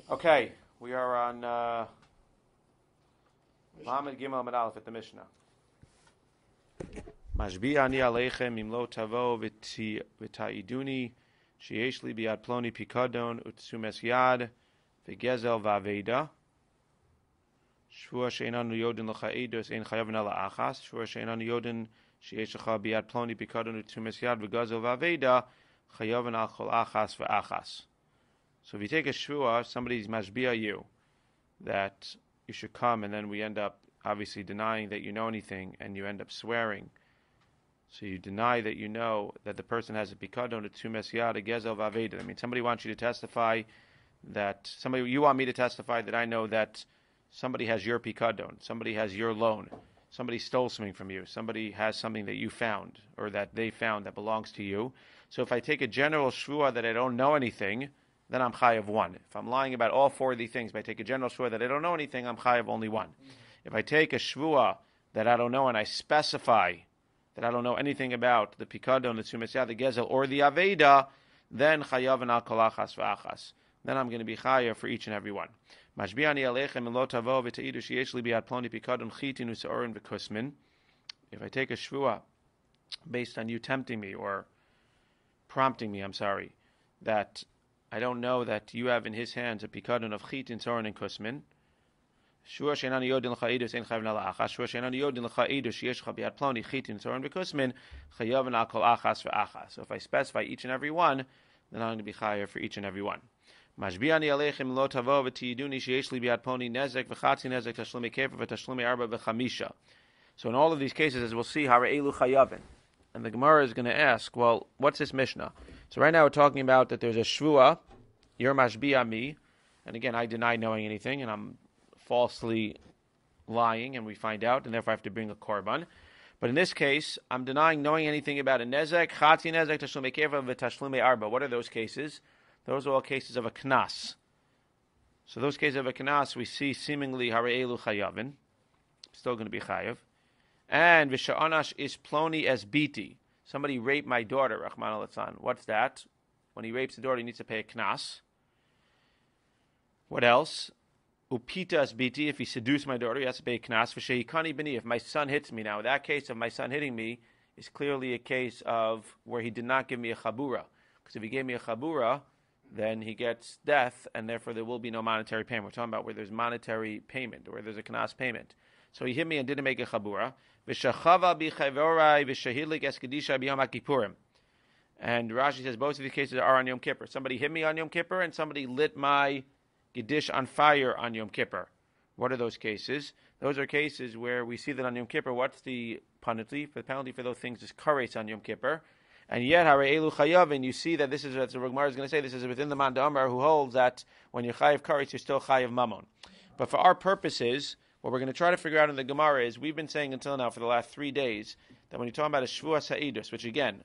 Okay, we are on Lamed Gimel Amud Aleph at the Mishnah. Mashbi ani aleichem im lo tavo v'ta'iduni sheyesh li biad ploni pikadon utsumes yad v'gezel v'aveda shvua she'enanu yodin l'cha'edus ein chayavin ala achas shvua she'enanu yodin sheyesh lecha biad ploni pikadon utsumes yad v'gezel v'aveda chayavin al chol achas v'achas. So if you take a shvua, somebody's mashbiya you that you should come, and then we end up obviously denying that you know anything, and you end up swearing. So you deny that you know that the person has a pikadon, a tzumes yad, a gezel v'aveda. I mean, somebody wants you to testify that you want me to testify that I know that somebody has your pikadon, somebody has your loan, somebody stole something from you, somebody has something that you found or that they found that belongs to you. So if I take a general shvua that I don't know anything, then I'm chayav one. If I'm lying about all four of these things, if I take a general shvua that I don't know anything, I'm chayav only one. If I take a shvua that I don't know and I specify that I don't know anything about the pikadon, the tzumes yad, the gezel, or the aveda, then chayav and al kol achas v'achas. Then I'm going to be chayav for each and every one. Mashbi'ani aleichem in lo tavo v'teidu sheyesh li biad ploni pikadon chitin u'se'orin v'kusmin. If I take a shvua based on you tempting me or prompting me, that I don't know that you have in his hands a pikadon of chitin, sorin, and kusmin. Shua she'enanu yodin l'cha'edus ein chayavin ala achas. Shua she'enanu yodin l'cha'edus sheyesh lecha biad ploni chitin, sorin, v'kusmin chayavin al kol achas v'achas. So if I specify each and every one, then I'm going to be chayav for each and every one. Mashbi'ani aleichem lo tavo v'tiyiduni sheyesh li biad ploni nezek v'chatzi nezek tashlumi kefer v'tashlumi arba v'chamisha. So in all of these cases, as we'll see, hara'elu chayavin. And the Gemara is going to ask, well, what's this Mishnah? So right now we're talking about that there's a shvua, you're mashbi'a me, and again, I deny knowing anything, and I'm falsely lying, and we find out, and therefore I have to bring a korban. But in this case, I'm denying knowing anything about a nezek, chatzi nezek, tashlumei kefa, v'tashlumei arba. What are those cases? Those are all cases of a knas. So those cases of a knas, we see seemingly hara'elu chayavin, still going to be chayav. And v'sha'anash is ploni as biti. Somebody raped my daughter, Rahman al-Atzan. What's that? When he rapes the daughter, he needs to pay a knas. What else? Upita as biti. If he seduced my daughter, he has to pay a knas. V'she'ikani b'ni. If my son hits me now, that case of my son hitting me is clearly a case of where he did not give me a chabura. Because if he gave me a chabura, then he gets death, and therefore there will be no monetary payment. We're talking about where there's monetary payment, or where there's a knas payment. So he hit me and didn't make a chabura. And Rashi says both of these cases are on Yom Kippur. Somebody hit me on Yom Kippur, and somebody lit my Giddish on fire on Yom Kippur. What are those cases? Those are cases where we see that on Yom Kippur, what's the penalty? The penalty for those things is kares on Yom Kippur. And yet, hara'elu chayavin, you see that this is, as the Gemara is going to say, this is within the Man Da'amar, who holds that when you're chayav kares, you're still chayav mamon. But for our purposes, what we're going to try to figure out in the Gemara is, we've been saying until now for the last 3 days, that when you're talking about a shvua sa'idus, which again,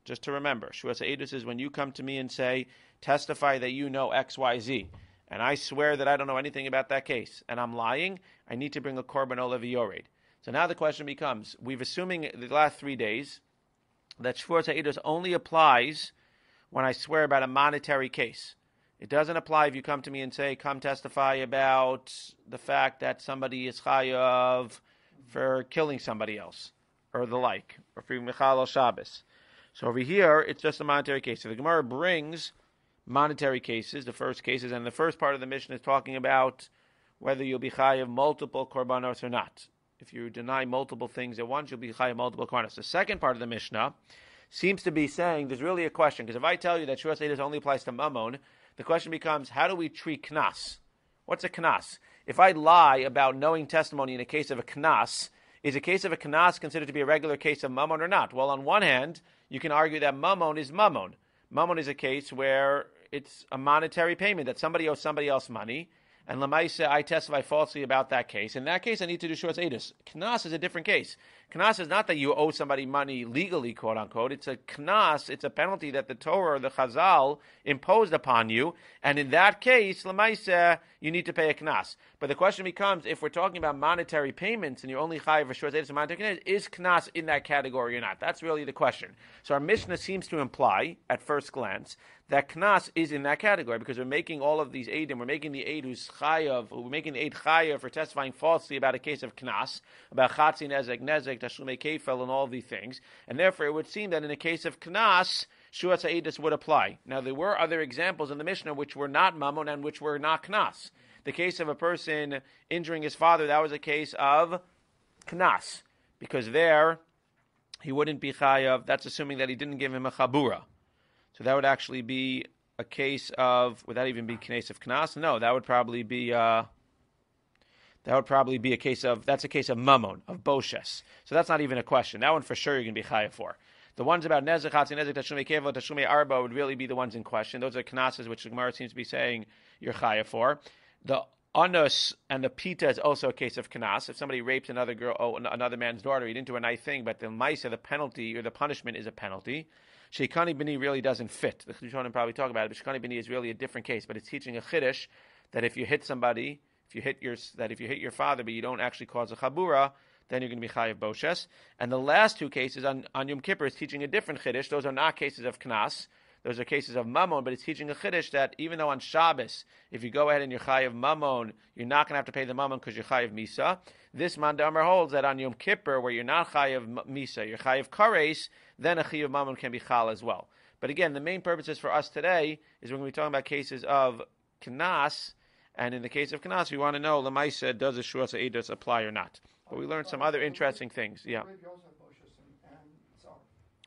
just to remember, shvua sa'idus is when you come to me and say, testify that you know X, Y, Z, and I swear that I don't know anything about that case, and I'm lying, I need to bring a korban olah v'yored. So now the question becomes, we've assuming the last 3 days, that shvua sa'idus only applies when I swear about a monetary case. It doesn't apply if you come to me and say, come testify about the fact that somebody is chayav for killing somebody else, or the like, or for Michal al Shabbos. So over here, it's just a monetary case. So the Gemara brings monetary cases, the first cases, and the first part of the Mishnah is talking about whether you'll be chayav multiple korbanos or not. If you deny multiple things at once, you'll be chayav multiple korbanos. The second part of the Mishnah seems to be saying there's really a question, because if I tell you that shvua sa'idus only applies to mammon, the question becomes, how do we treat knas? What's a knas? If I lie about knowing testimony in a case of a knas, is a case of a knas considered to be a regular case of mammon or not? Well, on one hand, you can argue that mammon is mammon. Mammon is a case where it's a monetary payment, that somebody owes somebody else money, and lemaisa, I testify falsely about that case. In that case, I need to do shvua sa'idus. Knas is a different case. Knas is not that you owe somebody money legally, quote unquote. It's a knas, it's a penalty that the Torah or the Chazal imposed upon you. And in that case, lemaisa, you need to pay a knas. But the question becomes, if we're talking about monetary payments and you're only chayav for shvua sa'idus and monetary payments, is knas in that category or not? That's really the question. So our Mishnah seems to imply, at first glance, that knas is in that category because we're making all of these eidim. We're making the eid who's chayav. We're making the eid chayav for testifying falsely about a case of knas, about chatzi nezek, tashlume kefel, and all these things. And therefore, it would seem that in a case of knas, shuat ha'edus would apply. Now, there were other examples in the Mishnah which were not mammon and which were not knas. The case of a person injuring his father, that was a case of knas, because there he wouldn't be chayav. That's assuming that he didn't give him a chabura. So that would actually be a case of, would that even be case of knas? No, that would probably be a case of, that's a case of mammon, of boshes. So that's not even a question. That one for sure you're going to be chayav for. The ones about nezek, chatzi, nezek, tashlume kevo, tashlume arba would really be the ones in question. Those are knasses which the Gemara seems to be saying you're chayav for. The anus and the pita is also a case of knas. If somebody rapes another girl, another man's daughter, he didn't do a nice thing, but the maisa, the penalty or the punishment is a penalty. Sheikani b'ni really doesn't fit. The Chidushonim probably talk about it, but Sheikani b'ni is really a different case. But it's teaching a chiddush that if you hit somebody, if you hit your father, but you don't actually cause a chabura, then you're going to be chayav boshes. And the last two cases on Yom Kippur is teaching a different chiddush. Those are not cases of knas. Those are cases of mammon, but it's teaching a chiddush that even though on Shabbos, if you go ahead and you're chayav mammon, you're not going to have to pay the mammon because you're chayav misa. This Mandamar holds that on Yom Kippur, where you're not chayav misa, you're chayav kares, then a chayav mammon can be chal as well. But again, the main purposes for us today is we're going to be talking about cases of knas, and in the case of knas, we want to know lemaisa, does the shuas ha'edus apply or not? But we learned some other interesting things. Yeah.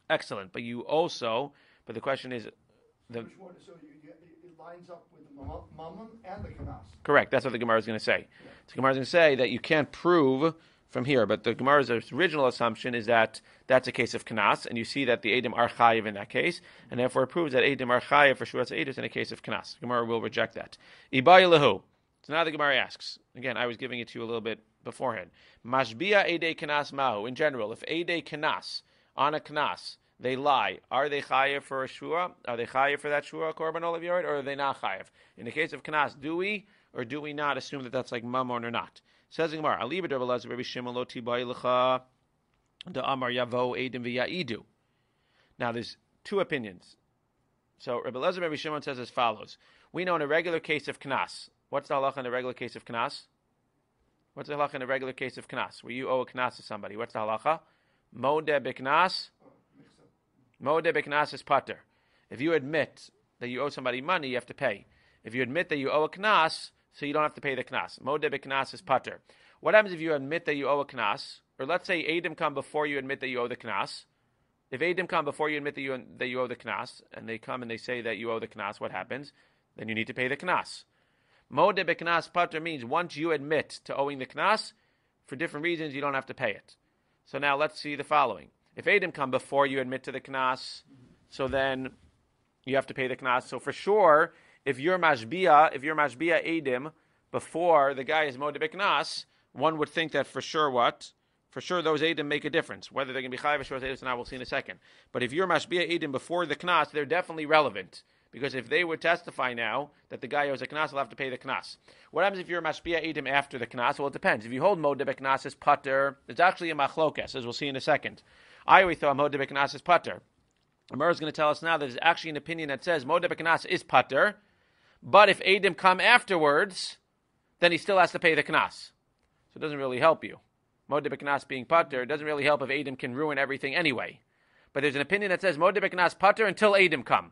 Excellent. But you also. But the question is, which one? So it lines up with the mammon and the knas. Correct. That's what the Gemara is going to say. Yeah. The Gemara is going to say that you can't prove from here, but the Gemara's original assumption is that that's a case of knas, and you see that the edim are chayiv in that case, and therefore it proves that edim are chayiv for shuras edus in a case of knas. The Gemara will reject that. Ibai lahu. So now the Gemara asks. Again, I was giving it to you a little bit beforehand. Mashbia edei knas mahu. In general, if edei knas on a knas, they lie. Are they chayiv for a shua? Are they chayiv for that shua korban olav yored, or are they not chayiv? In the case of knas, do we or do we not assume that that's like mammon or not? Says the Gemara, Aliba Rabbi Rabbi Shimon lo tibai lecha da amar yavo edim v'ya'idu. Now there's two opinions. So Rabbi Lezer Rabbi Shimon says as follows: we know in a regular case of knas, what's the halacha in a regular case of knas? What's the halacha in a regular case of knas? Where you owe a knas to somebody, what's the halacha? Modeh b'knas. Modeh b'knas is pater. If you admit that you owe somebody money, you have to pay. If you admit that you owe a knas, so you don't have to pay the knas. Modeh b'knas is pater. What happens if you admit that you owe a knas? Or let's say Eidim come before you admit that you owe the knas. If Eidim come before you admit that you owe the knas, and they come and they say that you owe the knas, what happens? Then you need to pay the knas. Modeh b'knas pater means once you admit to owing the knas, for different reasons you don't have to pay it. So now let's see the following. If Eidim come before you admit to the knas, so then you have to pay the knas. So for sure, if you're mashbia Eidim before the guy is modeh b'knas, one would think that for sure what? For sure those Eidim make a difference. Whether they're going to be chayav or shor or not, we'll see in a second. But if you're mashbia Eidim before the knas, they're definitely relevant. Because if they would testify now that the guy owes a knas, he'll have to pay the knas. What happens if you're mashbia Eidim after the knas? Well, it depends. If you hold modeh b'knas as pater, it's actually a machlokes, as we'll see in a second. I always thought modeh b'knas is pater. Amar is going to tell us now that there's actually an opinion that says modeh b'knas is pater, but if Eidim come afterwards, then he still has to pay the knas. So it doesn't really help you. Modeh b'knas being pater, it doesn't really help if Eidim can ruin everything anyway. But there's an opinion that says modeh b'knas pater until Eidim come.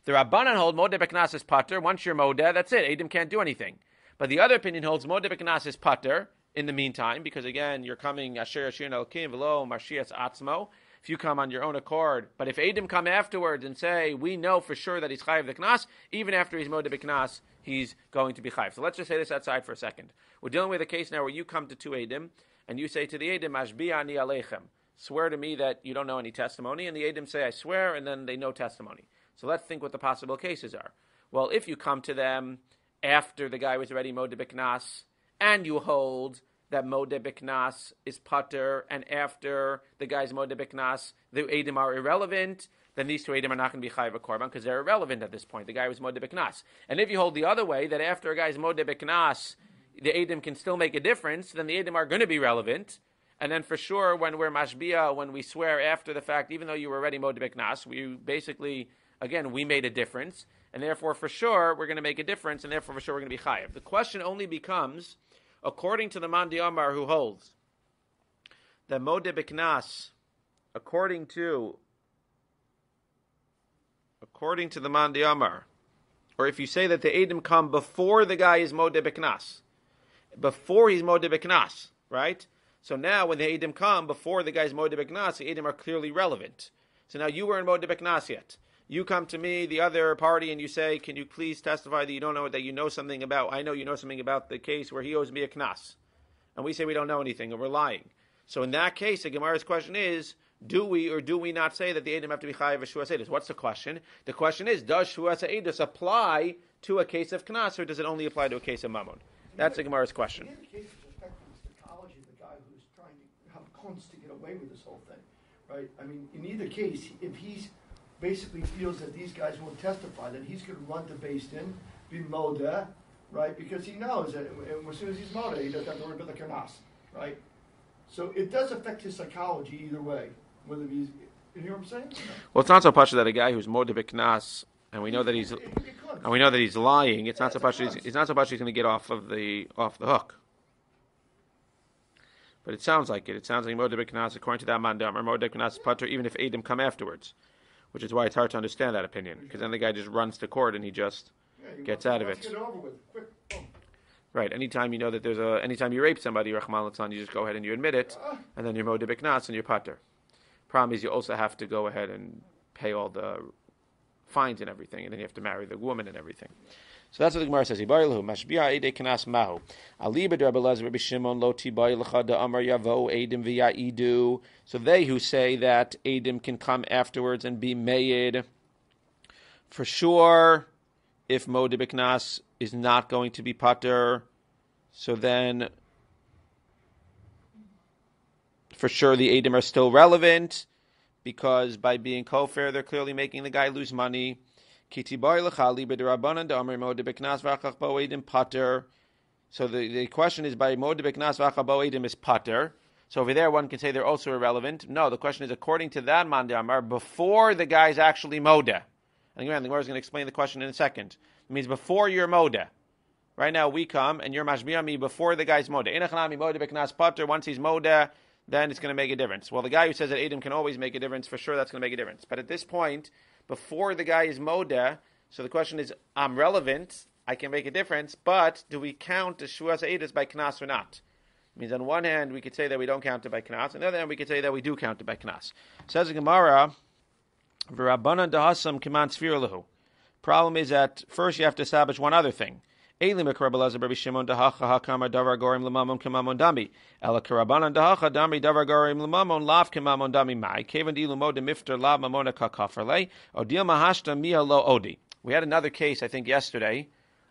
The Rabbanan hold modeh b'knas is pater. Once you're modeh, that's it. Eidim can't do anything. But the other opinion holds modeh b'knas is pater in the meantime, because again, you're coming asher yashir elkim v'lo marshias atzmo. If you come on your own accord, but if Eidim come afterwards and say, we know for sure that he's chayiv the knas, even after he's modeh b'knas, he's going to be chayiv. So let's just say this outside for a second. We're dealing with a case now where you come to two Eidim, and you say to the Eidim, Ashbi ani aleichem, swear to me that you don't know any testimony, and the Eidim say, I swear, and then they know testimony. So let's think what the possible cases are. Well, if you come to them after the guy was already modeh b'knas, and you hold that modeh b'knas is pater, and after the guy's modeh b'knas, the Eidim are irrelevant, then these two Eidim are not going to be chayiv a korban because they're irrelevant at this point. The guy was modeh b'knas. And if you hold the other way, that after a guy's modeh b'knas, the Eidim can still make a difference, then the Eidim are going to be relevant. And then for sure, when we're mashbia, when we swear after the fact, even though you were already modeh b'knas, we basically, again, we made a difference. and therefore for sure we're going to make a difference, and therefore for sure we're going to be chayiv. The question only becomes, according to the Man Diamar who holds that Modeh B'Knas, according to the Man Diamar, or if you say that the Eidim come before the guy is Modeh B'Knas, before he's Modeh B'Knas, right? So now when the Eidim come before the guy's Modeh B'Knas, the Eidim are clearly relevant. So now you weren't Modeh B'Knas yet. You come to me, the other party, and you say, can you please testify that you don't know, that you know something about, I know you know something about the case where he owes me a Knas. And we say we don't know anything, and we're lying. So in that case, the Gemara's question is, do we or do we not say that the Eidim have to be chayiv Shuas Eidus? What's the question? The question is, does Shuas Eidus apply to a case of Knas, or does it only apply to a case of Mammon? That's the Gemara's question. In the case of respecting the psychology of the guy who's trying to have cons to get away with this whole thing, right? I mean, in either case, if he's basically feels that these guys won't testify, that he's going to run to Beis Din, be Modeh, right? Because he knows that as soon as he's Modeh, he doesn't have to worry about the Knas, right? So it does affect his psychology either way, whether he's, you hear what I'm saying? Well, it's not so much that a guy who's Modeh B'Knas, and we know that he's lying. It's not so much. It's not so much he's going to get off the hook. But it sounds like it. It sounds like Modeh B'Knas, according to that mandam, or Modeh B'Knas is patur even if Eidim come afterwards, which is why it's hard to understand that opinion, because then the guy just runs to court and he just gets out of it. Get it over with. Quick. Right. Anytime you know that anytime you rape somebody, Rahman al you just go ahead and you admit it, and then you're Modeh B'Knas and you're patur. Problem is, you also have to go ahead and pay all the fines and everything, and then you have to marry the woman and everything. So that's what the Gemara says. Mashbi'a Eidei Knas Mahu. Ali b'Rabbi Elazar Rabbi Shimon lo tibai l'cha da'amar yavo Eidim v'ya'idu. So they who say that Eidim can come afterwards and be made, for sure, if Modeh B'Knas is not going to be patur, so then for sure the Eidim are still relevant, because by being kofar, they're clearly making the guy lose money. So the question is, by Modeh B'Knas v'achabo Eidim is patur. So over there, one can say they're also irrelevant. No, the question is, according to that man Amar, before the guy's actually Modeh. And again, the Gemara is going to explain the question in a second. It means before you're Modeh. Right now, we come and you're mashbi'a me before the guy's Modeh. Inachanami Modeh B'Knas patur. Once he's Modeh, then it's going to make a difference. Well, the guy who says that Eidim can always make a difference, for sure that's going to make a difference. But at this point, before the guy is Modeh, so the question is, I'm relevant, I can make a difference, but do we count the Shuas Eidus by Knas or not? It means on one hand, we could say that we don't count it by Knas, on the other hand, we could say that we do count it by Knas. Says the Gemara, V'Rabbanan dahasam kiman tzfir lehu. Problem is that first you have to establish one other thing. Eilim Rabbi Elazar Rabbi Shimon dahacha hakama davar gorim lemamon kemamon dami. Ela karabanan dahacha dami davar gorim lemamon lav kemamon dami mai. Kevan dilu modeh mifter lav mamona kakafarle. Odil mahashta mia lo odi. We had another case, I think yesterday,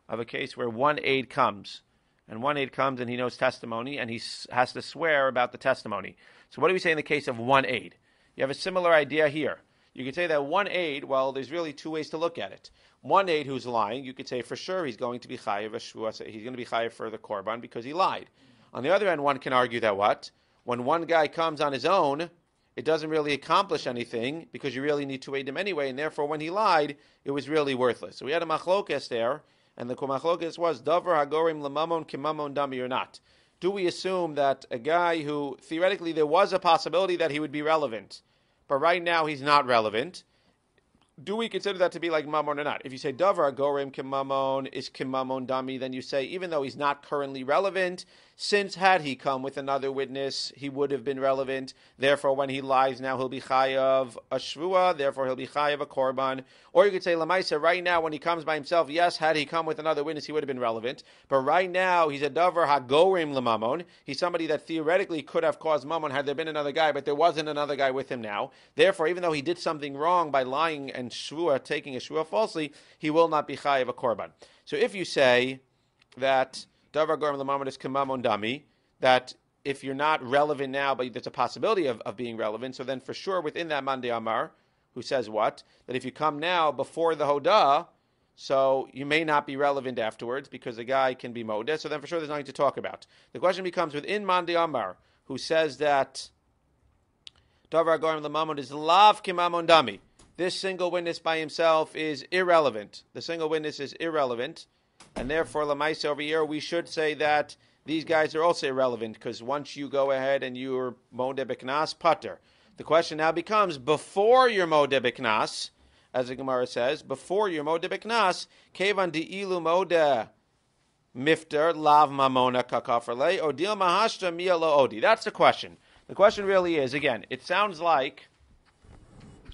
of a case where one aide comes. And one aide comes and he knows testimony and he has to swear about the testimony. So what do we say in the case of one aide? You have a similar idea here. You could say that one aide, well, there's really two ways to look at it. One aide who's lying, you could say for sure he's going to be chayiv, he's going to be chayiv for the korban because he lied. On the other hand, one can argue that what? When one guy comes on his own, it doesn't really accomplish anything because you really need to aid him anyway, and therefore when he lied, it was really worthless. So we had a machlokes there, and the machlokes was, davar hagorim lemamon kimamon dami or not. Do we assume that a guy who, theoretically, there was a possibility that he would be relevant, but right now he's not relevant, do we consider that to be like mamon or not? If you say davar gorim kimamon is kimamon dami, then you say even though he's not currently relevant, since had he come with another witness, he would have been relevant. Therefore, when he lies now, he'll be chayav a shvua. Therefore, he'll be chayav a korban. Or you could say lamaisa. Right now, when he comes by himself, yes, had he come with another witness, he would have been relevant. But right now, he's a davar hagorim lemamon. He's somebody that theoretically could have caused mamon had there been another guy, but there wasn't another guy with him now. Therefore, even though he did something wrong by lying and shvua, taking a shvua falsely, he will not be chayav a korban. So if you say that davar gorim lemamon is kimamon dami, that if you're not relevant now, but there's a possibility of being relevant, so then for sure within that Mandei Amar, who says what? That if you come now before the Hodah, so you may not be relevant afterwards because the guy can be Modeh, so then for sure there's nothing to talk about. The question becomes within Mandei Amar, who says that davar gorim lemamon is lav kimamon dami, this single witness by himself is irrelevant. The single witness is irrelevant, and therefore, Lamaisa over here, we should say that these guys are also irrelevant, because once you go ahead and you're Modeh B'Knas, Pater. The question now becomes, before you're Modeh B'Knas, as the Gemara says, before you're Modeh B'Knas, Kevan Di'ilu Modeh Mifter, Lav Mamona Kakaferle, Odil Mahashta Mia Lo Odi. That's the question. The question really is, again, it sounds like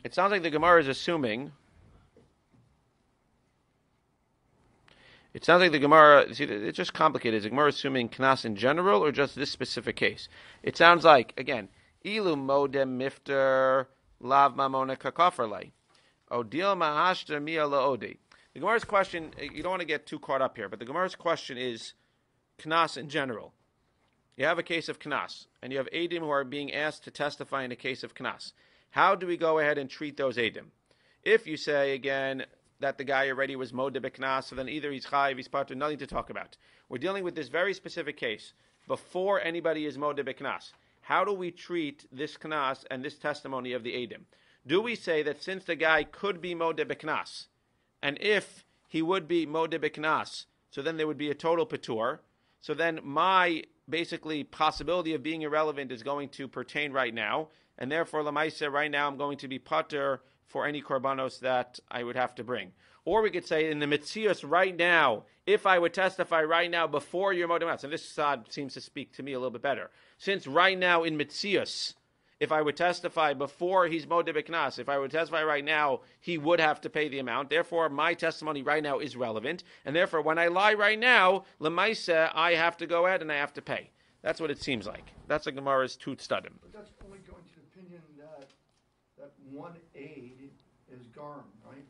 the Gemara is assuming. It sounds like the Gemara. See, it's just complicated. Is the Gemara assuming Knas in general or just this specific case? It sounds like, again, Ilu Modem Mifter Lav Mamona Kakaferle, Odil Mahashta Mia Lo Odi. The Gemara's question, you don't want to get too caught up here, but the Gemara's question is Knas in general. You have a case of Knas, and you have Eidim who are being asked to testify in a case of Knas. How do we go ahead and treat those Eidim? If you say, again, that the guy already was Modeh B'Knas, so then either he's Chayiv, he's Patur, nothing to talk about. We're dealing with this very specific case, before anybody is Modeh B'Knas. How do we treat this Knas and this testimony of the Eidim? Do we say that since the guy could be Modeh B'Knas, and if he would be Modeh B'Knas, so then there would be a total Patur, so then my basically possibility of being irrelevant is going to pertain right now, and therefore Lamaisa right now I'm going to be Patur for any korbanos that I would have to bring. Or we could say in the Metzius right now, if I would testify right now before your Modeh B'Knas, and this side seems to speak to me a little bit better, since right now in Metzius, if I would testify before he's Modeh B'Knas, if I would testify right now, he would have to pay the amount. Therefore, my testimony right now is relevant. And therefore, when I lie right now, L'maiseh, I have to go ahead and I have to pay. That's what it seems like. That's the Gemara's Tut Stadim. But that's only going to the opinion that one aid is Garm, right?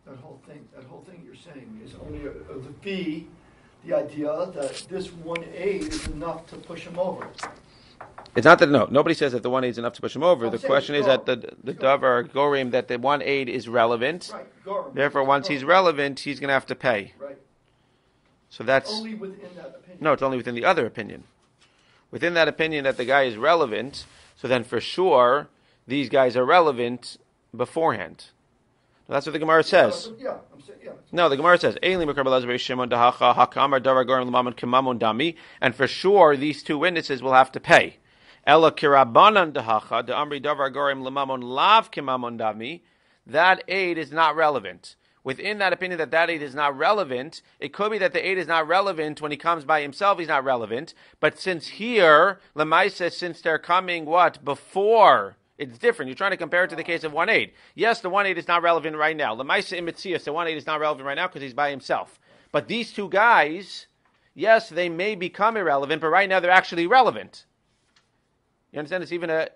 That whole thing you're saying is only the fee, the idea that this one aid is enough to push him over. It's not that, nobody says that the one aid is enough to push him over. The question is that the Davar Gorim, that the one aid is relevant. Right, Gorim. Therefore, once he's relevant, he's going to have to pay. Right. So that's only within that opinion. No, it's only within the other opinion. Within that opinion that the guy is relevant, so then for sure, these guys are relevant beforehand. That's what the Gemara says. Yeah, I'm saying, yeah. No, the Gemara says, and for sure, these two witnesses will have to pay. That aid is not relevant. Within that opinion that aid is not relevant, it could be that the aid is not relevant when he comes by himself, he's not relevant. But since here, Lamaisa, since they're coming, before, it's different. You're trying to compare it to the case of one aid. Yes, the one aid is not relevant right now. Lamaisa Imitzias, the one aid is not relevant right now because he's by himself. But these two guys, yes, they may become irrelevant, but right now they're actually relevant. You understand?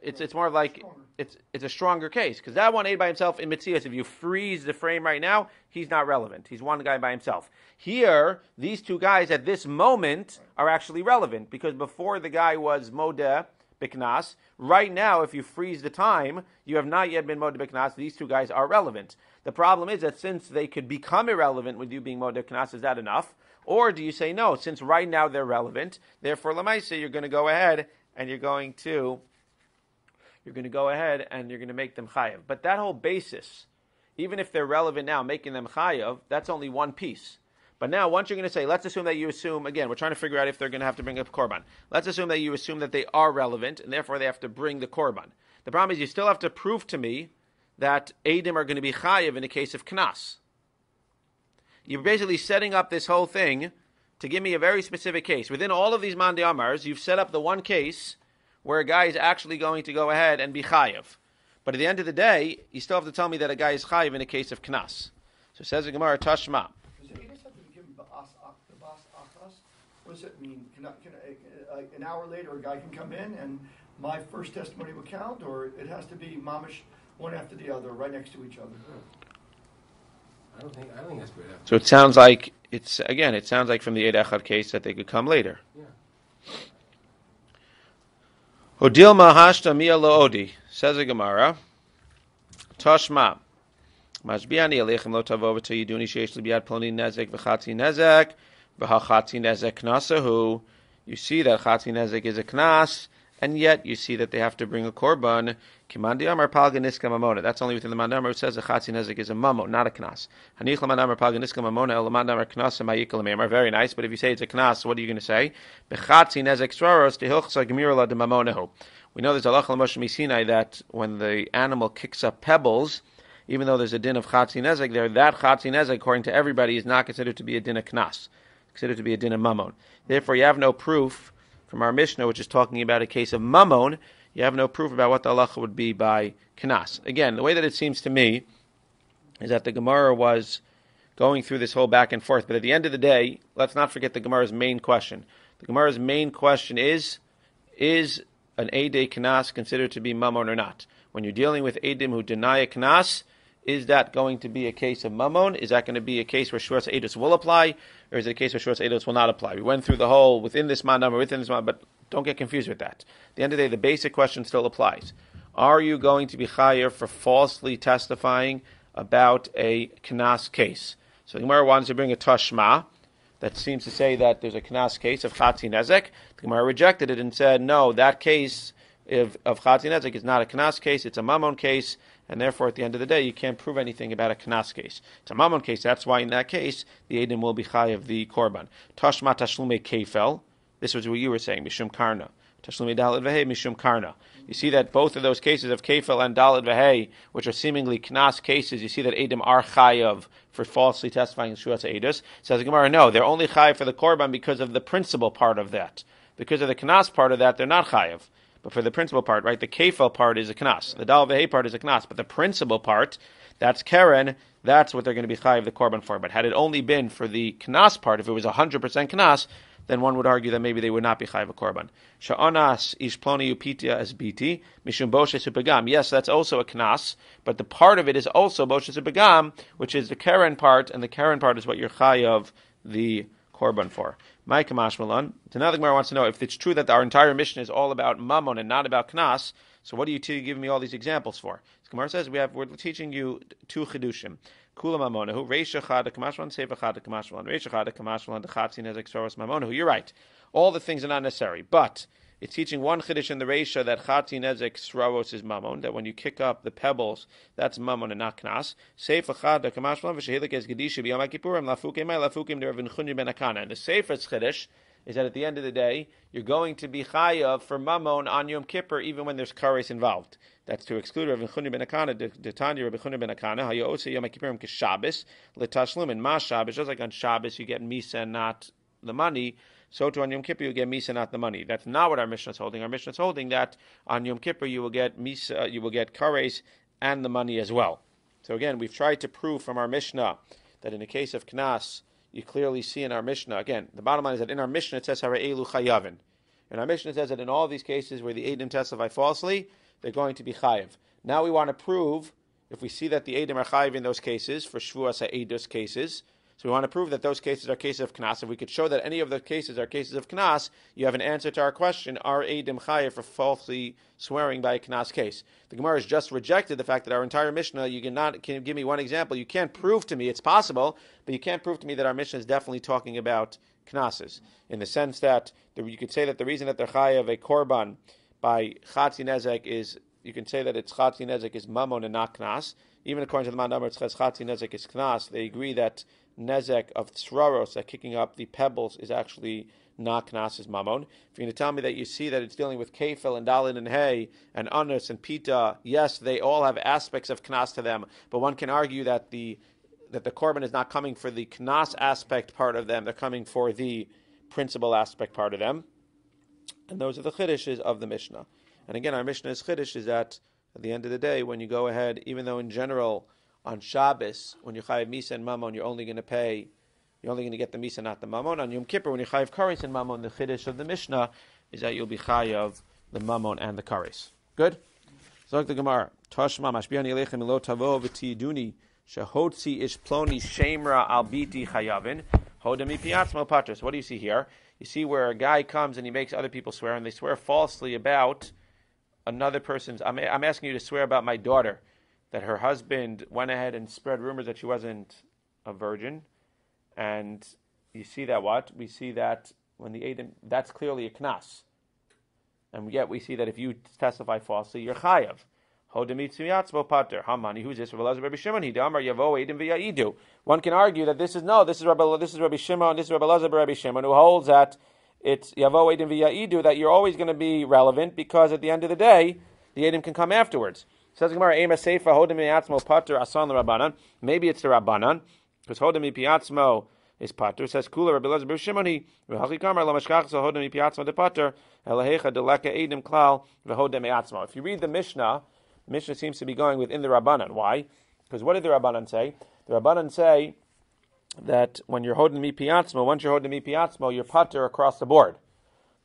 It's more of like it's a stronger case because that one aid by himself in Mitzias, if you freeze the frame right now, he's not relevant. He's one guy by himself. Here, these two guys at this moment are actually relevant because before the guy was Modeh B'Knas, right now, if you freeze the time, you have not yet been Modeh B'Knas. These two guys are relevant. The problem is that since they could become irrelevant with you being Modeh B'Knas, is that enough? Or do you say no? Since right now they're relevant, therefore Lamaisa, you're going to go ahead and you're going to make them chayav. But that whole basis, even if they're relevant now, making them chayav, that's only one piece. But now, once you're going to say, let's assume that you assume, again, we're trying to figure out if they're going to have to bring up korban. Let's assume that you assume that they are relevant, and therefore they have to bring the korban. The problem is you still have to prove to me that Eidim are going to be chayav in the case of Knas. You're basically setting up this whole thing to give me a very specific case. Within all of these Mandei Amars, you've set up the one case where a guy is actually going to go ahead and be chayav. But at the end of the day, you still have to tell me that a guy is chayav in a case of Knas. So it says the Gemara, Tashma. Does it have to be given the bas achas? What does it mean? An hour later, a guy can come in and my first testimony will count, or it has to be mamish one after the other, right next to each other? I don't think that's good. So it sounds like from the Eid Echad case that they could come later. Yeah. Hodil mahashta mia loodi, says the Gemara. Tashma. Mashbiani alechem lo tavo v'tayiduni sheish libiad ploni nezek v'chatzi nezek v'hachatzi nezek knasahu. You see that chatzi nezek is a knas, and yet you see that they have to bring a korban. Kimandi amar palga niska mamona. That's only within the mandamar. It says a chatzi nezek is a mamon, not a knas. Hanich lamandamar palga niska mamona el lamandamar knas ma'ikal me'amar. Very nice, but if you say it's a knas, what are you going to say? Bechatzi nezek straros tehilchsa gemirla de mamonehu. We know there's a halacha l'moshe misinai that when the animal kicks up pebbles, even though there's a din of chatzi nezek there, that chatzi nezek, according to everybody, is not considered to be a din of knas, considered to be a din of mamon. Therefore, you have no proof from our Mishnah, which is talking about a case of mamon. You have no proof about what the halacha would be by knas. Again, the way that it seems to me is that the Gemara was going through this whole back and forth. But at the end of the day, let's not forget the Gemara's main question. The Gemara's main question is an Eidei Knas considered to be mamon or not? When you're dealing with Eidim who deny a Knas, is that going to be a case of mamon? Is that going to be a case where Shuras Eidos will apply? Or is it a case where Shuras Eidos will not apply? We went through the whole within this mandam, but don't get confused with that. At the end of the day, the basic question still applies. Are you going to be chayer for falsely testifying about a Knas case? So the Gemara wants to bring a Tashma that seems to say that there's a Knas case of Chatzi Nezek. The Gemara rejected it and said, no, that case of Chatzi Nezek is not a Knas case, it's a Mammon case, and therefore at the end of the day you can't prove anything about a Knas case. It's a Mammon case, that's why in that case the Eidim will be Chay of the Korban. Tashma Tashlume Kefel, this was what you were saying, Mishum Karna. Tashlume Dalet Vehei, Mishum Karna. You see that both of those cases of Kefel and Dalet Vehei, which are seemingly Knas cases, you see that Eidim are Chayav for falsely testifying in Shuras Eidos. Says the Gemara, no, they're only Chayav for the Korban because of the principal part of that. Because of the Knas part of that, they're not Chayav. But for the principal part, right, the Kefel part is a Knas. The Dalet Vehei part is a Knas. But the principal part, that's Keren, that's what they're going to be Chayav the Korban for. But had it only been for the Knas part, if it was 100% Knas, then one would argue that maybe they would not be chayav a korban. Sha'anas ish ploni upitia as biti mishum boshes upagam. Yes, that's also a knas, but the part of it is also boshes upagam, which is the keren part, and the keren part is what you're chayav the korban for. Ma'ika mashmalan. Now the Gemara wants to know if it's true that our entire mission is all about mammon and not about knas. So what are you giving me all these examples for? The Gemara says we're teaching you two chidushim. Kula mamonahu, reisha chada kamashmalan, sefer chada kamashmalan, reisha chada kamashmalan, the chatzi nezek soros mamonahu. You're right. All the things are not necessary, but it's teaching one chiddush in the reisha that chatzi nezek soros is mamon, that when you kick up the pebbles, that's mamon and not knas. Sefer chada kamashmalan, v'shehilik es gedisha b'yom ha'kippurim, lafukim mai lafukim derevin chunyi ben akana. And the sefer's chiddush is that at the end of the day, you're going to be chayav for mamon on Yom Kippur, even when there's kares involved. That's to exclude Rabbi Chuni ben Akana, the Tanya Rabbi Chuni ben Akana, hayo ose Yom Kippurim keshabbos letashlum, and mas Shabbos, just like on Shabbos you get misa and not the money, so too on Yom Kippur you get misa and not the money. That's not what our Mishnah is holding. Our Mishnah is holding that on Yom Kippur you will get misa, you will get kares and the money as well. So again, we've tried to prove from our Mishnah that in the case of Knas, you clearly see in our Mishnah, again, the bottom line is that in our Mishnah it says Hara'elu Chayavin. In our Mishnah it says that in all these cases where the Eidim testify falsely, they're going to be chayiv. Now we want to prove, if we see that the Eidim are chayiv in those cases, for Shvuas HaEidus cases, so we want to prove that those cases are cases of Knas. If we could show that any of the cases are cases of Knas, you have an answer to our question, are Eidim chayiv for falsely swearing by a Knas case? The Gemara has just rejected the fact that our entire Mishnah, can give me one example, you can't prove to me, it's possible, but you can't prove to me that our Mishnah is definitely talking about Knases, in the sense that you could say that the reason that they're chayiv a korban by Chatzi Nezek is, you can say that it's Chatzi Nezek is Mammon and not Knas. Even according to the Mandamar, it says Chatzi Nezek is Knas. They agree that Nezek of Tzraros, that kicking up the pebbles, is actually not Knas, is Mammon. If you're going to tell me that you see that it's dealing with Kefel and Dalin and Hay and Anus and Pita, yes, they all have aspects of Knas to them, but one can argue that the Korban is not coming for the Knas aspect part of them, they're coming for the principal aspect part of them. And those are the chiddushs of the Mishnah. And again, our Mishnah's chiddush is that at the end of the day, when you go ahead, even though in general on Shabbos, when you chayiv misa and mammon, you're only going to get the misa, not the mammon. On Yom Kippur, when you chayiv kares and mammon, the chiddush of the Mishnah is that you'll be chayiv the mammon and the kares. Good? So like the Gemara, Tashma mashbiani elechem ilo tavo v'tiyiduni shehotzi ish ploni shemra al biti chayavin hodami piatzmo patras. What do you see here? You see where a guy comes and he makes other people swear, and they swear falsely about another person's. I'm asking you to swear about my daughter, that her husband went ahead and spread rumors that she wasn't a virgin. And you see that what? We see that when the Eidim, that's clearly a knas. And yet we see that if you testify falsely, you're chayav. Hodemitzu yatzmo pater. Hamani, who's this? Rabbi Shimon. Hidamar yavo edim v'ya'idu. One can argue that this is Rabbi Shimon, this is Rabbi Elazar Rabbi Shimon, who holds that it's yavo edim v'ya'idu, that you're always going to be relevant because at the end of the day, the edim can come afterwards. Says the Gemara, Ema Seifa hodem yatzmo pater asan l'Rabbanan. Maybe it's the Rabbanan because hodem yatzmo is pater. It says Kula Rabbi Elazar Rabbi Shimon. V'hachi kamar lo mashkach so hodem yatzmo de pater elahecha deleka edim klal v'hodem yatzmo. If you read the Mishnah seems to be going within the Rabbanan. Why? Because what did the Rabbanan say? The Rabbanan say that when you're holding mi piatzmo, once you're holding mi piatzmo, you're pater across the board.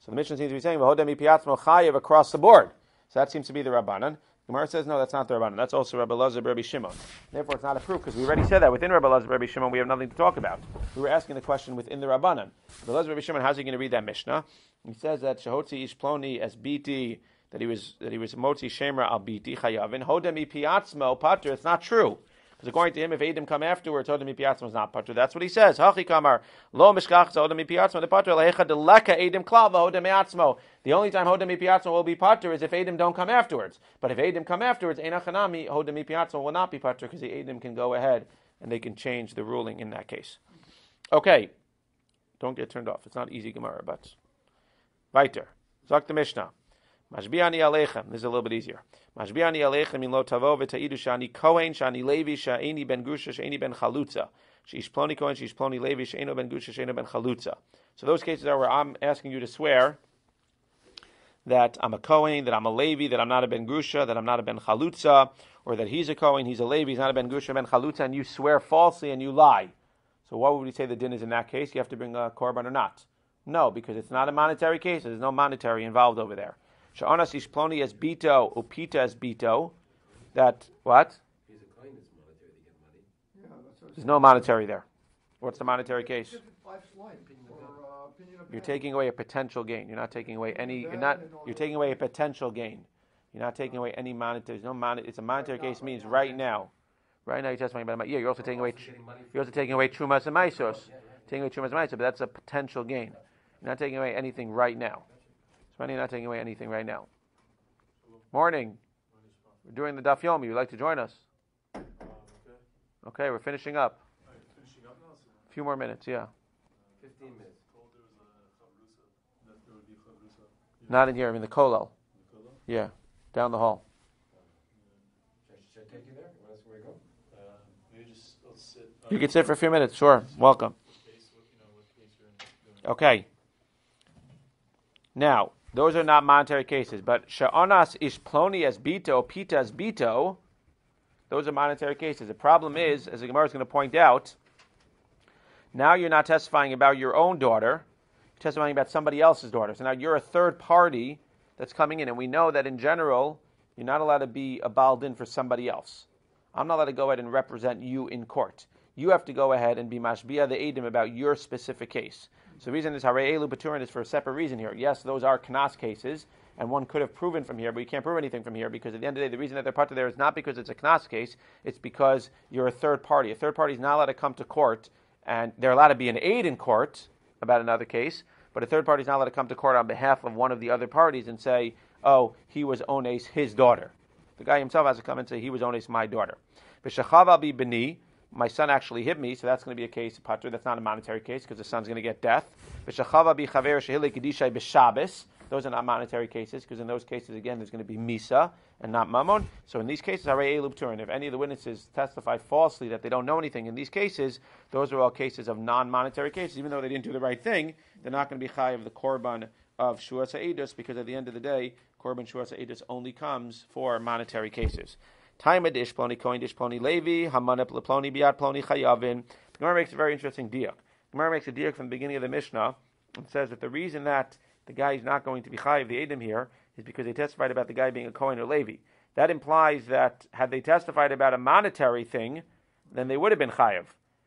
So the Mishnah seems to be saying, holding mi piatzmo chayev across the board. So that seems to be the Rabbanan. Gemara says, no, that's not the Rabbanan. That's also Rabbi Elazar Rabbi Shimon. Therefore, it's not a proof, because we already said that within Rabbi Elazar Rabbi Shimon, we have nothing to talk about. We were asking the question within the Rabbanan. Rabbi Elazar Rabbi Shimon, how's he going to read that Mishnah? He says that Shehotzi ish ploni as biti, that he was motzi shemra al biti chayavin hodem piatzmo pater. It's not true, because according to him, if Edom come afterwards, hodem piatzmo is not pater. That's what he says. Hachi kamar lo mishkach hodem piatzmo de pater lehecha deleka Edom klav hodem piatzmo. The only time hodem piatzmo will be pater is if Edom don't come afterwards. But if Edom come afterwards, einachanami hodem piatzmo will not be pater, because the Edom can go ahead and they can change the ruling in that case. Okay, don't get turned off. It's not easy Gemara, but weiter. Zok the Mishnah. Mashbiani alechem. This is a little bit easier. Mashbiani alechem in lo tavo v'ta'idu shani kohen shani levi sha'eni ben gusha sha'eni ben chalutza. She'ish ploni kohen she'ish ploni levi sha'eno ben gusha sha'eno ben chalutza. So those cases are where I'm asking you to swear that I'm a kohen, that I'm a levi, that I'm not a ben gusha, that I'm not a ben chalutza, or that he's a kohen, he's a levi, he's not a ben gusha, ben chalutza, and you swear falsely and you lie. So what would we say the din is in that case? You have to bring a korban or not? No, because it's not a monetary case. There's no monetary involved over there. Sha'anas ish ploni as bito, upita as bito. That, what? He's a coin, it's monetary to get money. Yeah, There's no monetary there. What's the monetary case? You're taking away a potential gain. You're not taking away any, you're taking away a potential gain. You're not taking away any monetary, there's no it's a monetary case means right now. Right now you're testifying about it. Yeah, you're also taking away trumas and maisos. Taking away trumas and maisos, but that's a potential gain. You're not taking away anything right now. You're not taking away anything right now. Morning. We're doing the DAF YOMI. You'd like to join us? Okay, we're finishing up. A few more minutes, yeah. 15 minutes. Not in here, I'm in the Kolel. Yeah, down the hall. Should I take you there? You want us where we go? Let's sit. You can sit for a few minutes, sure. Welcome. Okay. Now, those are not monetary cases, but sha'anas ish ploni as bito, pita as bito, those are monetary cases. The problem is, as the Gemara is going to point out, now you're not testifying about your own daughter, you're testifying about somebody else's daughter. So now you're a third party that's coming in, and we know that in general, you're not allowed to be a baldin for somebody else. I'm not allowed to go ahead and represent you in court. You have to go ahead and be mashbiya the edim about your specific case. So the reason is Harei Elu Baturin is for a separate reason here. Yes, those are Knas cases, and one could have proven from here, but you can't prove anything from here because at the end of the day, the reason that they're part of there is not because it's a Knas case, it's because you're a third party. A third party is not allowed to come to court, and they're allowed to be an aid in court about another case, but a third party is not allowed to come to court on behalf of one of the other parties and say, oh, he was Ones, his daughter. The guy himself has to come and say, he was Ones, my daughter. V'shachav bi b'ni, my son actually hit me, so that's going to be a case of patur. That's not a monetary case because the son's going to get death. Those are not monetary cases because in those cases, again, there's going to be misa and not mammon. So in these cases, if any of the witnesses testify falsely that they don't know anything, in these cases, those are all cases of non-monetary cases. Even though they didn't do the right thing, they're not going to be chai of the korban of shuas ha'edus because at the end of the day, korban shuas ha'edus only comes for monetary cases. Taimad ish ploni kohen ish ploni levi hamanep leploni biat ploni chayavin. The Gemara makes a very interesting diak. The Gemara makes a diak from the beginning of the Mishnah and says that the reason that the guy is not going to be chayav the edim here is because they testified about the guy being a kohen or levi. That implies that had they testified about a monetary thing, then they would have been chayav.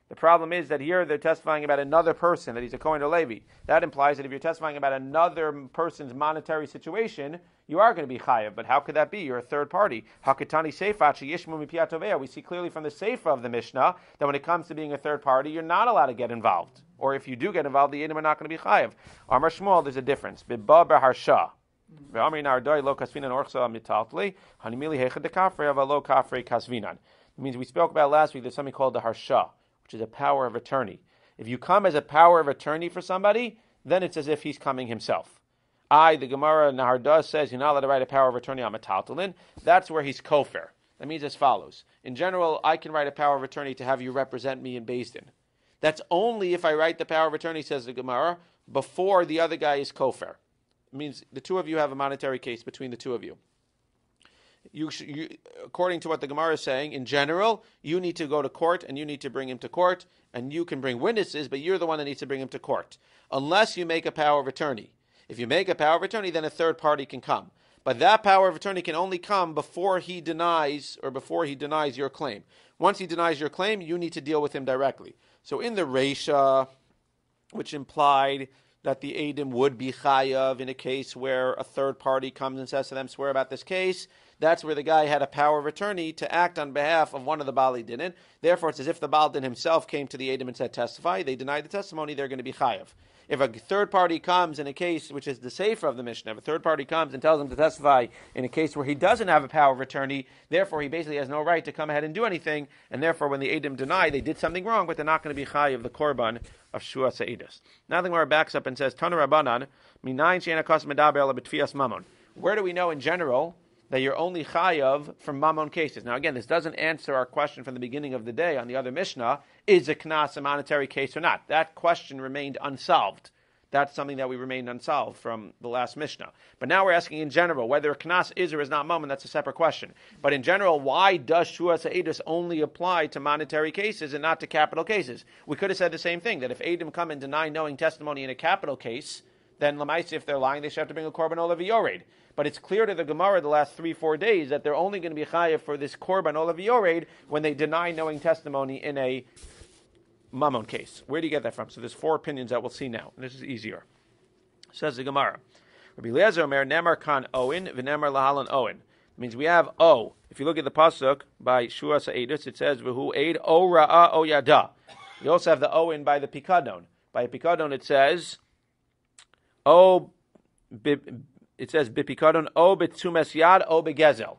The problem is that here they're testifying about another person, that he's a kohen or levi. That implies that if you're testifying about another person's monetary situation, you are going to be chayav. But how could that be? You're a third party. Hakatani seifat sheyishmu mipiat tovea. We see clearly from the seifa of the Mishnah that when it comes to being a third party, you're not allowed to get involved. Or if you do get involved, the edim are not going to be chayav. Amar Shmuel, there's a difference. Bibba b'harsha. Ve'amri nardoi lo kasvinan orchsa mitaltli hanimili hechad dekafre avalo kafre kasvinan. It means we spoke about last week. There's something called the harsha, which is a power of attorney. If you come as a power of attorney for somebody, then it's as if he's coming himself. The Gemara Nahardah says you're not allowed to write a power of attorney on metaltalin. That's where he's kofir. That means as follows. In general, I can write a power of attorney to have you represent me in Beis Din. That's only if I write the power of attorney, says the Gemara, before the other guy is kofir. It means the two of you have a monetary case between the two of you. You, according to what the Gemara is saying, in general, you need to go to court and you need to bring him to court, and you can bring witnesses, but you're the one that needs to bring him to court, unless you make a power of attorney. If you make a power of attorney, then a third party can come. But that power of attorney can only come before he denies your claim. Once he denies your claim, you need to deal with him directly. So in the Reisha, which implied that the Eidim would be chayav in a case where a third party comes and says to them, swear about this case, that's where the guy had a power of attorney to act on behalf of one of the Bali Dinin. Therefore, it's as if the Baal Din himself came to the Eidim and said, testify. They denied the testimony, they're going to be chayav. If a third party comes in a case, which is the sefer of the Mishnah, if a third party comes and tells him to testify in a case where he doesn't have a power of attorney, therefore he basically has no right to come ahead and do anything, and therefore when the Eidim deny, they did something wrong, but they're not going to be chayav the korban of Shua Sa'idus. Now the Gemara backs up and says, Tanu Rabbanan, minayin she'ena kos medaber ela b'tfiyas mamon. Where do we know in general that you're only chayav from mamon cases? Now again, this doesn't answer our question from the beginning of the day on the other Mishnah, is a knas a monetary case or not? That question remained unsolved. That's something that we remained unsolved from the last Mishnah. But now we're asking in general, whether a knas is or is not mamon, that's a separate question. But in general, why does Shua Sa'idus only apply to monetary cases and not to capital cases? We could have said the same thing, that if Eidim come and deny knowing testimony in a capital case, then Lamaisi, if they're lying, they should have to bring a korban olav yored. But it's clear to the Gemara the last 3-4 days that they're only going to be chayav for this korban olav yored when they deny knowing testimony in a mamon case. Where do you get that from? So there's 4 opinions that we'll see now. And this is easier. Says the Gemara. Rabbi Zev Omer nemar kan oin v'nemar lahalan oin. It means we have o. If you look at the pasuk by Shua Sa'idus, it says v'hu eid o ra'a o yada. You also have the oin by the pikadon. By pikadon it says o. It says bipikadon o betzumes yad o begezel.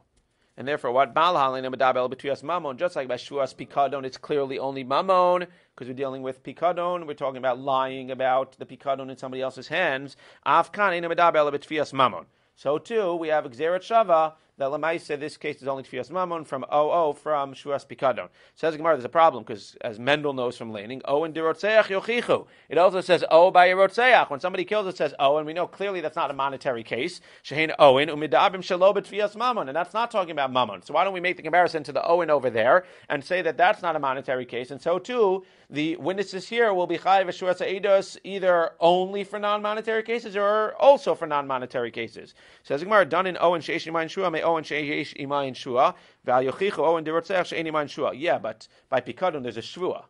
And therefore, what balhalin medabel betuyas mamon, just like by Shuas pikadon, it's clearly only mamon because we're dealing with pikadon. We're talking about lying about the pikadon in somebody else's hands. Afkan medabel betuyas mamon. So too, we have Gzeret Shava that Lamaisa, this case is only Tfias Mammon from from Shuas Pikadon. Says Gemara, there's a problem because as Mendel knows from laning, in Dirotzeach Yochichu. It also says by a Rotzeach. When somebody kills, it says and we know clearly that's not a monetary case. Shehein Owen umidabim shelo betfias Mammon, and that's not talking about Mammon. So why don't we make the comparison to the Owen over there and say that that's not a monetary case? And so too, the witnesses here will be Chayiv Shuas Eidos either only for non-monetary cases or also for non-monetary cases. Says Gemara, done in Owen sheish imayin shua, may Owen sheish imayin shua, val yochichu Owen dirotzeach she'ein imayin shua. Yeah, but by pikadon there's a shvua.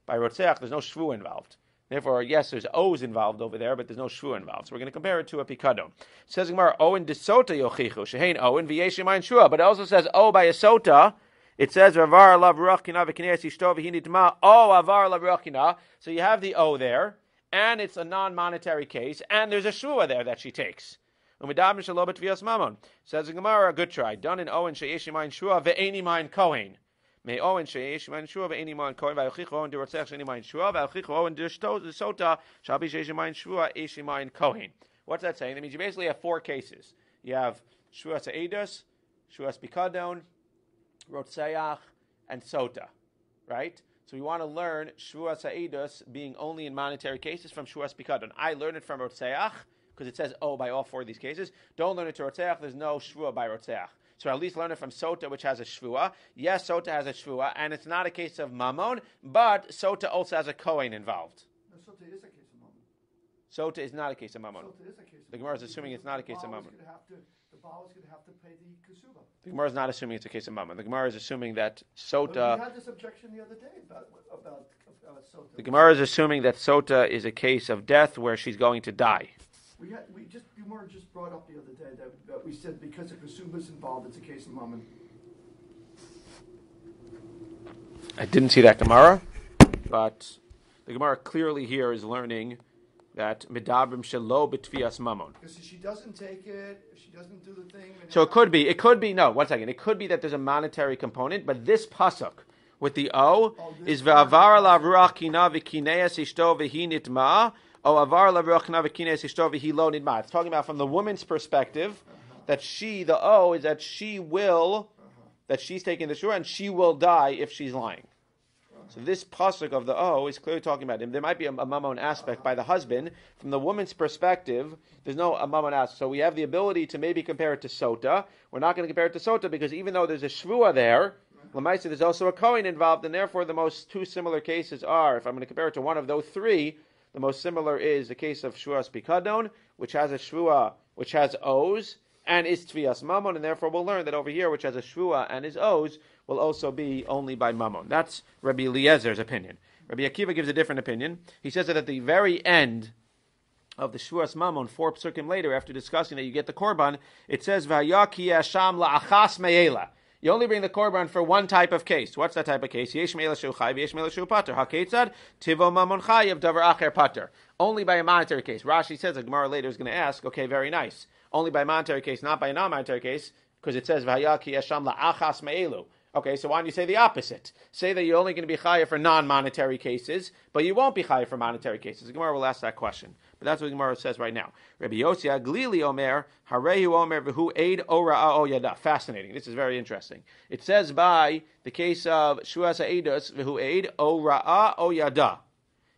By rotzeach there's no shvua involved. Therefore, yes, there's O's involved over there, but there's no shvua involved. So we're going to compare it to a pikadon. Says Gemara, Owen desota yochichu she'ein Owen v'yesh imayin shua, but it also says by a sota. It says avar lav ruachina v'kineas ishto v'hinitma avar lav ruachina. So you have the O there, and it's a non-monetary case, and there's a shua there that she takes. Umidabim shelo b'tvias mamon. Says the Gemara, good try. Done in Owen sheyesh imayin shua ve'eni imayin kohen. May Owen sheyesh imayin shua ve'eni imayin kohen v'alchichu Owen dirotzeach she'eni imayin shua v'alchichu Owen dirosota shabi sheyesh imayin shua esh imayin kohen. What's that saying? That means you basically have 4 cases. You have shua sa'edus, shua pikadon, Rotzeach, and Sota, right? So we want to learn Shua Sa'idus being only in monetary cases from Shua Pikadon. I learned it from Rotzeach because it says by all 4 of these cases. Don't learn it to Rotzeach. There's no Shua by Rotzeach. So at least learn it from Sota, which has a Shvua. Yes, Sota has a Shvua, and it's not a case of Mammon, but Sota also has a Kohen involved. No, Sota is a case of Mammon. Sota is not a case of Mammon. Sota is a case of The Gemara is assuming it's not a case of Mammon. The Baal is going to have to pay the Kasuba. The Gemara is not assuming it's a case of Mammon. The Gemara is assuming that Sota... We had this objection the other day about Sota. The Gemara is assuming that Sota is a case of death where she's going to die. Gemara just brought up the other day that we said because the Kasuba is involved, it's a case of Mammon. I didn't see that Gemara, but the Gemara clearly here is learning that medabrim shelo b'tvias mamon. Because if she doesn't take it, if she doesn't do the thing... So it could be, no, 1 second. It could be that there's a monetary component, but this pasuk with the O is ve'avar la ruach kina v'kineas ishto v'hi nitma, o avar la ruach kina v'kineas ishto v'hi lo nitma. It's talking about from the woman's perspective, that she, the O, is that she will, that she's taking the shua, and she will die if she's lying. So this pasuk of the O is clearly talking about him. There might be a mamon aspect by the husband. From the woman's perspective, there's no a mamon aspect. So we have the ability to maybe compare it to sota. We're not going to compare it to sota because even though there's a shvua there, Lamaisa, there's also a kohen involved, and therefore the most two similar cases are, if I'm going to compare it to one of those three, the most similar is the case of shvuas pikadon, which has a shvua, which has O's, and is tvias mamon, and therefore we'll learn that over here, which has a shvua and is O's, will also be only by mamon. That's Rabbi Eliezer's opinion. Rabbi Akiva gives a different opinion. He says that at the very end of the shvuas mamon, 4 psukim later, after discussing that you get the korban, it says vayaki asham la'achas me'ela. You only bring the korban for one type of case. What's that type of case? Yesh me'ela shu chai, yesh me'ela shu pater. Haketzad tivo mamon chayev davar acher pater. Only by a monetary case. Rashi says, the Gemara later is going to ask, okay, very nice. Only by a monetary case, not by a non-monetary case, because it says vayaki asham la'achas me'elu. Okay, so why don't you say the opposite? Say that you're only going to be chayav for non-monetary cases, but you won't be chayav for monetary cases. The Gemara will ask that question. But that's what the Gemara says right now. Rabbi Yossi Aglili Omer, Harehu Omer V'hu Eid Ora'a O Yada. Fascinating. This is very interesting. It says by the case of Shuas Ha'edus, V'hu Eid Ora'a O Yada.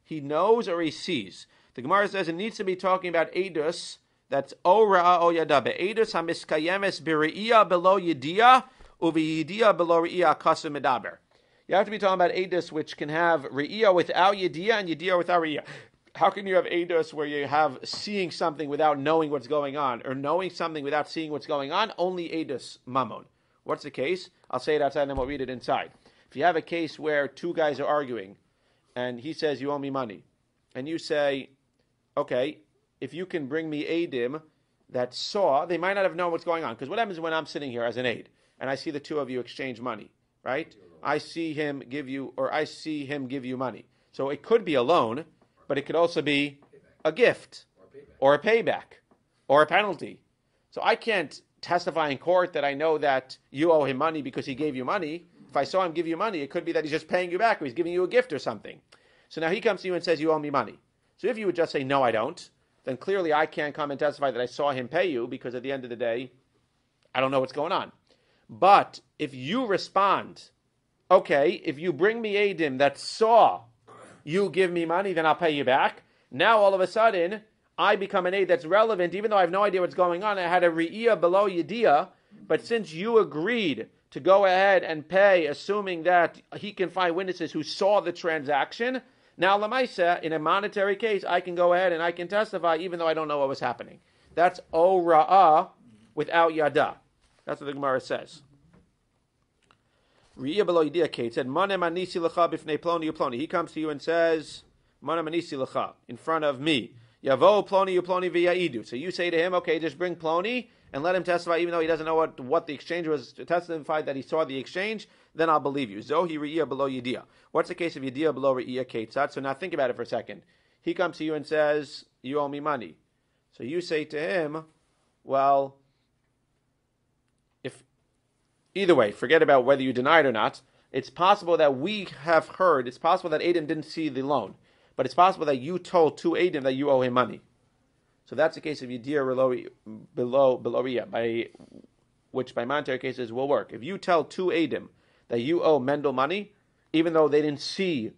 He knows or he sees. The Gemara says it needs to be talking about Eidus, that's Ora'a O Yada. Be'edus HaMiskayemes B'Re'iyah Below Yediyah, U'V'Yediyah Below Re'iyah Kasu Medaber. You have to be talking about Eidus, which can have Re'iyah without Yediyah and Yediyah without Re'iyah. How can you have Eidos where you have seeing something without knowing what's going on, or knowing something without seeing what's going on? Only Eidos Mammon. What's the case? I'll say it outside and then we'll read it inside. If you have a case where two guys are arguing, and he says, you owe me money, and you say, okay, if you can bring me Eidim that saw, they might not have known what's going on. Because what happens when I'm sitting here as an aid, and I see the two of you exchange money, right? I see him give you money. So it could be a loan, but it could also be a gift, or a payback, or a penalty. So I can't testify in court that I know that you owe him money because he gave you money. If I saw him give you money, it could be that he's just paying you back, or he's giving you a gift or something. So now he comes to you and says, you owe me money. So if you would just say, no, I don't, then clearly I can't come and testify that I saw him pay you, because at the end of the day, I don't know what's going on. But if you respond, okay, if you bring me Eidim that saw you give me money, then I'll pay you back. Now all of a sudden, I become an aid that's relevant, even though I have no idea what's going on. I had a re'iyah below yediyah, but since you agreed to go ahead and pay, assuming that he can find witnesses who saw the transaction, now lamaisa, in a monetary case, I can go ahead and I can testify, even though I don't know what was happening. That's o ra'ah without yada. That's what the Gemara says. Re'iyah below yediyah, Kate said, Manem anisi lecha b'fnei ploni uploni. He comes to you and says, Manem anisi lecha, in front of me. Yavo ploni uploni v'ya'idu. So you say to him, okay, just bring ploni and let him testify, even though he doesn't know what the exchange was, to testify that he saw the exchange, then I'll believe you. Zohi re'iyah below yediyah. What's the case of yediyah below re'iyah, Kate? So now think about it for a second. He comes to you and says, you owe me money. So you say to him, well, either way, forget about whether you deny it or not. It's possible that we have heard, it's possible that Adam didn't see the loan, but it's possible that you told to Adam that you owe him money. So that's the case of Yediyah below Riyah, which by monetary cases will work. If you tell to Adam that you owe Mendel money, even though they didn't see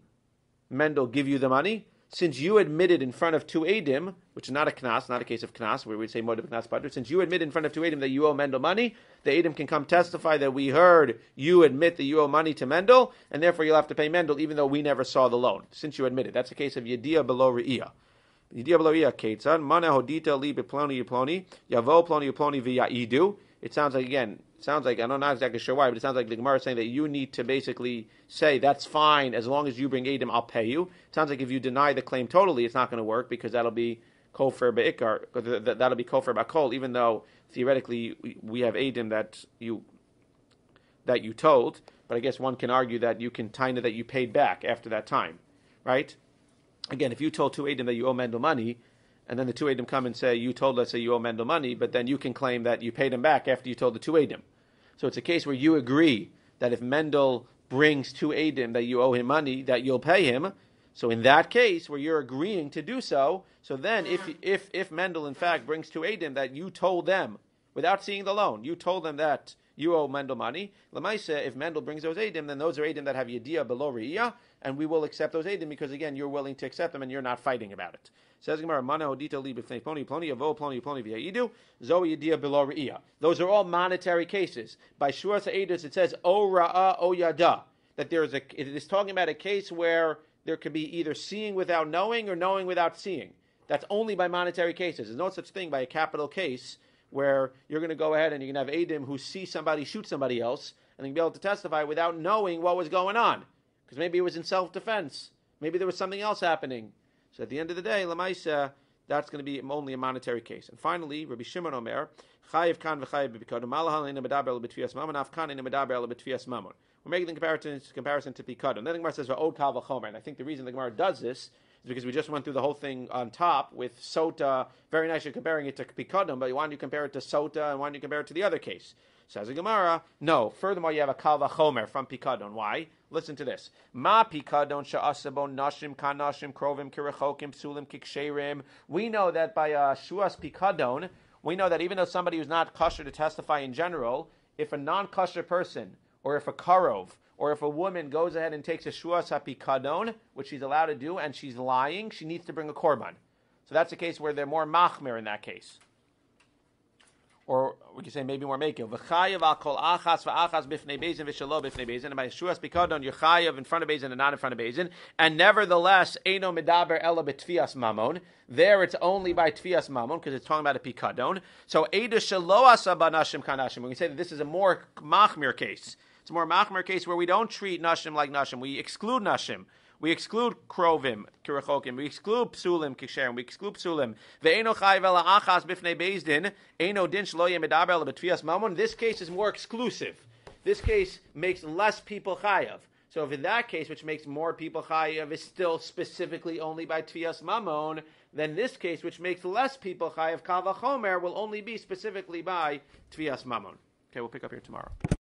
Mendel give you the money, since you admitted in front of two Eidim, which is not a knas, not a case of knas, where we'd say moed knas patur, since you admit in front of two Eidim that you owe Mendel money, the Eidim can come testify that we heard you admit that you owe money to Mendel, and therefore you'll have to pay Mendel even though we never saw the loan, since you admitted. That's the case of Yediyah below Re'iyah. Yediyah below Re'iyah, Ketzad, Mana hodita li beploni uploni, Yavo ploni uploni v'ya'idu. It sounds like, I'm not exactly sure why, but it sounds like the Gemara is saying that you need to basically say, that's fine, as long as you bring Eidim, I'll pay you. It sounds like if you deny the claim totally, it's not going to work, because that'll be kofer be'ikar, that'll be kofer ba'kol, even though theoretically we have Eidim that you told, but I guess one can argue that you can that you paid back after that time, right? Again, if you told two Eidim that you owe Mendel money, and then the two Eidim come and say, you told us that you owe Mendel money, but then you can claim that you paid him back after you told the two Eidim. So it's a case where you agree that if Mendel brings two Eidim that you owe him money, that you'll pay him. So in that case, where you're agreeing to do so, so then if Mendel in fact brings two Eidim that you told them, without seeing the loan, you told them that you owe Mendel money, Lamaisa, if Mendel brings those Eidim, then those are Eidim that have Yediyah below Re'iyah, and we will accept those Eidim because, again, you're willing to accept them and you're not fighting about it. Says Gemara, Mana Hodita Li B'fnei Ploni, Ploni Avo, Ploni V'ya'idu, Zoe Yediyah below Re'iyah. Those are all monetary cases. By Shuras Ha'edus, it says, O Ra'ah, O Yada, that it is talking about a case where there could be either seeing without knowing or knowing without seeing. That's only by monetary cases. There's no such thing by a capital case where you're going to go ahead and you're going to have Eidim who see somebody shoot somebody else and they can be able to testify without knowing what was going on. Because maybe it was in self-defense. Maybe there was something else happening. So at the end of the day, Lamaisa, that's going to be only a monetary case. And finally, Rabbi Shimon Omer, Chayiv kan v'chayiv b'pikadon, malahal ina medaber el b'tfias mamon, af kan ina medaber el b'tfias mamon. We're making the comparison to pikadon. Then the Gemara says, v'od kal v'chomer. And I think the reason the Gemara does this is because we just went through the whole thing on top with sota. Very nice you're comparing it to pikadon, but why don't you compare it to sota and why don't you compare it to the other case? Says the Gemara, no. Furthermore, you have a kal v'chomer from pikadon. Why? Listen to this. Ma pikadon sha'asabo nashim kanashim krovim kirechokim psulim kiksherim. We know that by shuas pikadon, we know that even though somebody who's not kosher to testify in general, if a non-kosher person or if a karov or if a woman goes ahead and takes a shuas hapikadon, which she's allowed to do, and she's lying, she needs to bring a korban. So that's a case where they're more machmir in that case. Or we can say maybe more mekel. V'chayav al kol achas v'achas b'fnei bezin v'shalo b'fnei bezin. And by shuas pikadon, you're chayav in front of bezin and not in front of bezin. And nevertheless, eino medaber ela b'tfias mamon. There it's only by tfias mamon because it's talking about a pikadon. So eida shalo asa banashim kanashim. We can say that this is a more machmir case. It's a more machmir case where we don't treat nashim like nashim. We exclude nashim. We exclude krovim, kirechokim. We exclude psulim, kisherim. We exclude psulim. Ve'eno chayiv ela achas b'fnei bezdin. Eno din shlo yeh medaber ela b'tfias mamon. This case is more exclusive. This case makes less people chayav. So if in that case, which makes more people chayav, is still specifically only by tfias mamon, then this case, which makes less people chayav, kal v'chomer, will only be specifically by tfias mamon. Okay, we'll pick up here tomorrow.